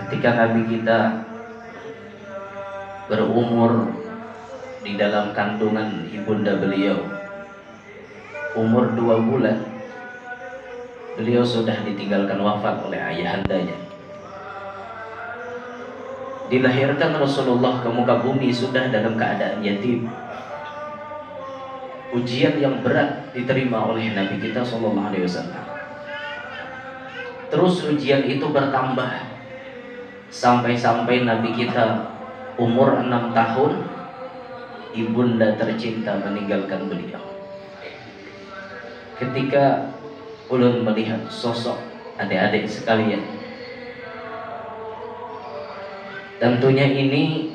ketika Nabi kita berumur di dalam kandungan ibunda beliau, umur 2 bulan, beliau sudah ditinggalkan wafat oleh ayahandanya. Dilahirkan Rasulullah ke muka bumi sudah dalam keadaan yatim. Ujian yang berat diterima oleh Nabi kita SAW. Terus ujian itu bertambah sampai Nabi kita umur 6 tahun, ibunda tercinta meninggalkan beliau. Ketika ulun melihat sosok adik-adik sekalian, tentunya ini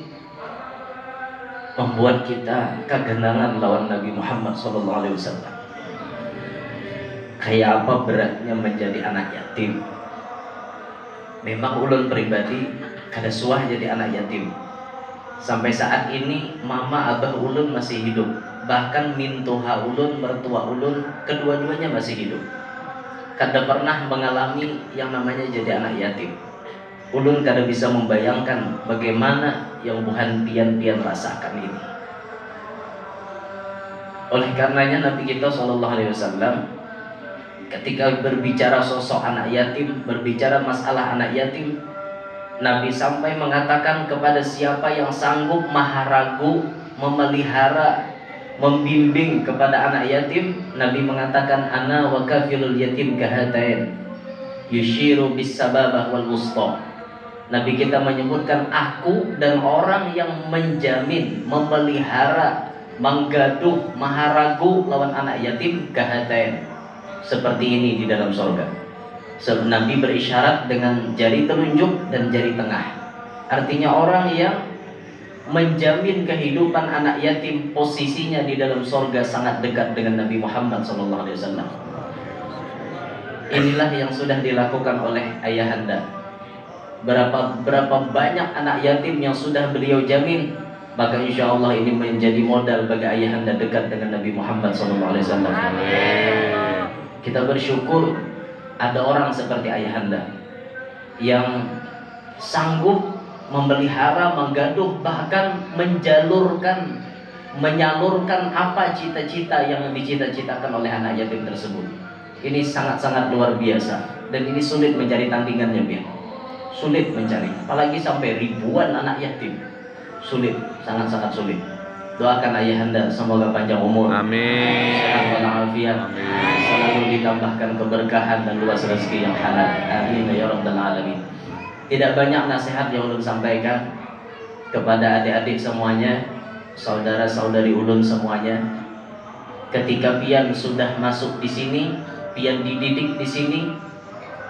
membuat kita kegenangan lawan Nabi Muhammad SAW. Kayak apa beratnya menjadi anak yatim. Memang ulun pribadi kada suah jadi anak yatim. Sampai saat ini mama abah ulun masih hidup. Bahkan mintuha ulun, mertua ulun, kedua-duanya masih hidup. Kada pernah mengalami yang namanya jadi anak yatim. Ulun kada bisa membayangkan bagaimana yang buhan pian-pian rasakan ini. Oleh karenanya Nabi kita SAW ketika berbicara sosok anak yatim, berbicara masalah anak yatim, Nabi sampai mengatakan kepada siapa yang sanggup maharagu, memelihara, membimbing kepada anak yatim, Nabi mengatakan ana wa kafilul yatim kahatain yushiru bis sababah wal wusta. Nabi kita menyebutkan aku dan orang yang menjamin, memelihara, menggaduh, maharagu lawan anak yatim kahatain, seperti ini di dalam surga. Nabi berisyarat dengan jari telunjuk dan jari tengah. Artinya orang yang menjamin kehidupan anak yatim, posisinya di dalam surga sangat dekat dengan Nabi Muhammad SAW. Inilah yang sudah dilakukan oleh ayahanda. Berapa banyak anak yatim yang sudah beliau jamin. Maka insya Allah ini menjadi modal bagi ayahanda dekat dengan Nabi Muhammad SAW. Kita bersyukur ada orang seperti ayahanda yang sanggup memelihara, menggaduh, bahkan menyalurkan apa cita-cita yang dicita-citakan oleh anak yatim tersebut. Ini sangat-sangat luar biasa dan ini sulit mencari tandingannya, Biar. Sulit mencari, apalagi sampai ribuan anak yatim. Sulit, sangat-sangat sulit. Doakan ayahanda semoga panjang umur, amin, sehat walafiat, selalu ditambahkan keberkahan dan luas rezeki yang halal, amin ya rabbal alamin. Tidak banyak nasihat yang ulun sampaikan kepada adik-adik semuanya, saudara-saudari ulun semuanya. Ketika pian sudah masuk di sini, pian dididik di sini,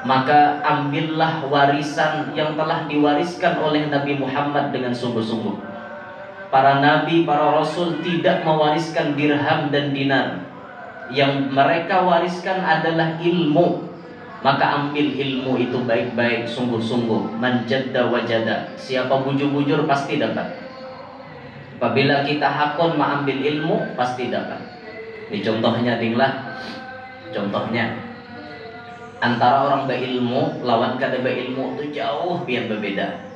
maka ambillah warisan yang telah diwariskan oleh Nabi Muhammad dengan sungguh-sungguh. Para nabi, para rasul tidak mewariskan dirham dan dinar. Yang mereka wariskan adalah ilmu. Maka ambil ilmu itu baik-baik, sungguh-sungguh. Man jadda wajada. Siapa bujur-bujur pasti dapat. Apabila kita hakon mengambil ilmu, pasti dapat. Ini contohnya dinglah. Contohnya, antara orang berilmu lawan kada berilmu itu jauh biar berbeda.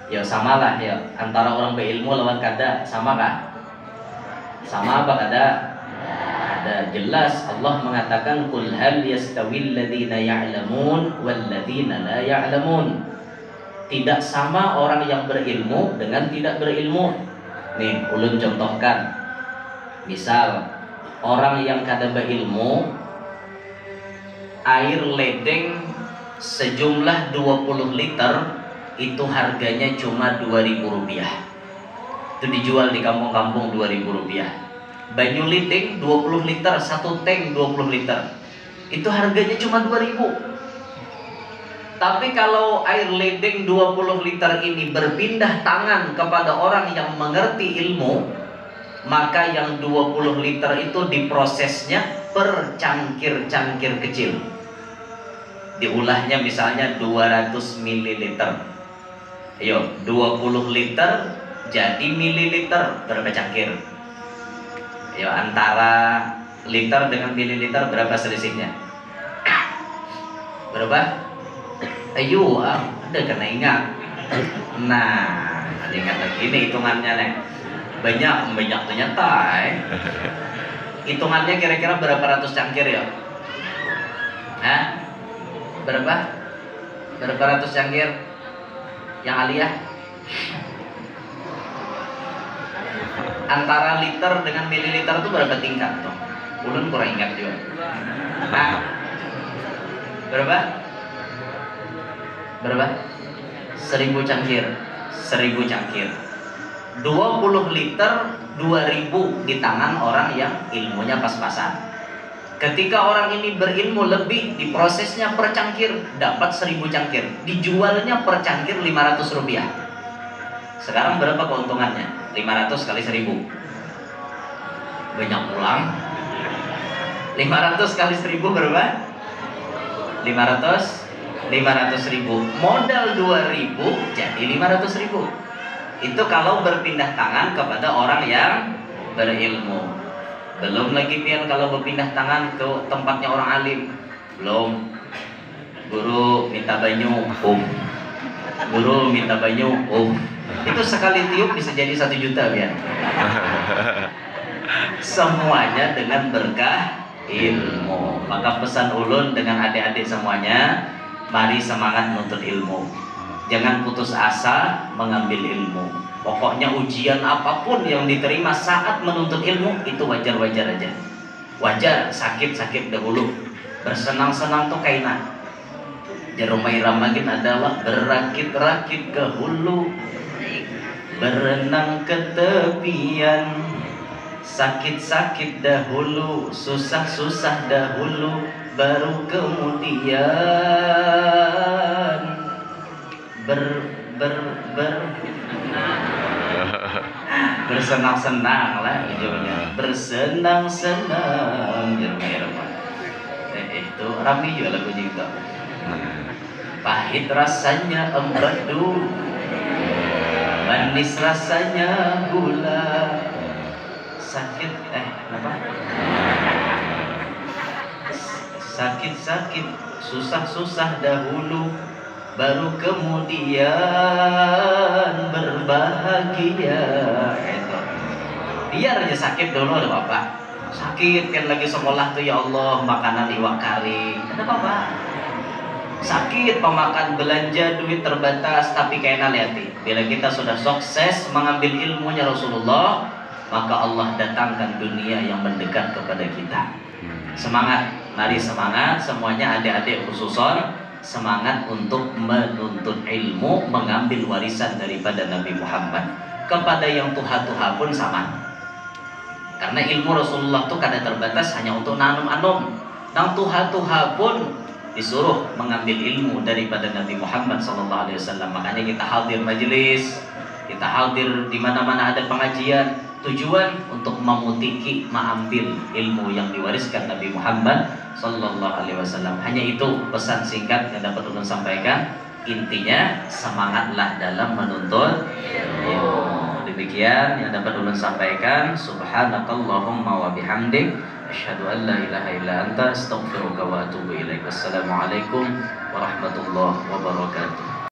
Ya samalah ya, antara orang berilmu lawan kada sama kah? Sama apa kada? Ada. Jelas Allah mengatakan qul hal yastawil ladzina ya'lamun wal ladzina la ya'lamun. Tidak sama orang yang berilmu dengan tidak berilmu. Nih, ulun contohkan. Misal orang yang kada berilmu, air ledeng sejumlah 20 liter itu harganya cuma Rp2.000. Itu dijual di kampung-kampung Rp2.000. Banyu ledeng 20 liter, satu tank 20 liter, itu harganya cuma Rp2.000. Tapi kalau air ledeng 20 liter ini berpindah tangan kepada orang yang mengerti ilmu, maka yang 20 liter itu diprosesnya per cangkir-cangkir kecil. Diulahnya misalnya 200 ml. Ayo, 20 liter jadi mililiter berapa cangkir? Ayo, antara liter dengan mililiter berapa selisihnya? Berapa? Ayo, ada kena ingat. Nah, ada ingat lagi ini hitungannya nih. Banyak ternyata. Hitungannya kira-kira berapa ratus cangkir ya? Hah? Berapa ratus cangkir? Yang aliyah? Antara liter dengan mililiter itu berapa tingkat tuh? Ulun kurang ingat juga. Nah, berapa? 1000 cangkir. 1000 cangkir. 20 liter 2000 di tangan orang yang ilmunya pas-pasan. Ketika orang ini berilmu lebih, diprosesnya per cangkir dapat 1000 cangkir, dijualnya per cangkir 500 rupiah. Sekarang berapa keuntungannya? 500 kali 1000. Banyak pulang. 500 kali 1000 berapa? 500.000. Modal 2000 jadi 500.000. Itu kalau berpindah tangan kepada orang yang berilmu. Belum lagi pian kalau berpindah tangan ke tempatnya orang alim. Belum. Guru minta banyu, Guru minta banyu, Itu sekali tiup bisa jadi 1 juta pian. Semuanya dengan berkah ilmu. Maka pesan ulun dengan adik-adik semuanya, mari semangat menuntut ilmu. Jangan putus asa mengambil ilmu. Pokoknya ujian apapun yang diterima saat menuntut ilmu itu wajar-wajar aja. Wajar sakit-sakit dahulu, bersenang-senang tuh kaina. Jarumai ramagin adalah berakit-rakit ke hulu, berenang ke tepian. Sakit-sakit dahulu, susah-susah dahulu, baru kemudian bersenang-senang lah ujungnya. Bersenang-senang itu rame juga lagu itu. Pahit rasanya empedu, manis rasanya gula. Sakit apa? Sakit-sakit, susah-susah dahulu, baru kemudian berbahagia. Itu. Biar aja sakit dulu ada apa? Sakit kan lagi sekolah tuh, ya Allah, makanan iwak kari. Ada apa? Sakit pemakan, belanja duit terbatas, tapi kayaknya lihat bila kita sudah sukses mengambil ilmunya Rasulullah, maka Allah datangkan dunia yang mendekat kepada kita. Semangat, mari semangat semuanya, adik-adik khususon, semangat untuk menuntut ilmu, mengambil warisan daripada Nabi Muhammad. Kepada yang tuha-tuha pun sama. Karena ilmu Rasulullah itu kada terbatas hanya untuk nanum-anum. Nang tuha-tuha pun disuruh mengambil ilmu daripada Nabi Muhammad SAW. Makanya kita hadir majelis, kita hadir di mana-mana ada pengajian. Tujuan untuk memutiki, mengambil ilmu yang diwariskan Nabi Muhammad SAW. Hanya itu pesan singkat yang dapat ulun sampaikan. Intinya semangatlah dalam menuntut ilmu. Demikian yang dapat ulun sampaikan. Subhanakallahumma wa bihamdik, asyhadu an la ilaha illa anta, astaghfiruka wa atubu ilaik. Wassalamualaikum warahmatullahi wabarakatuh.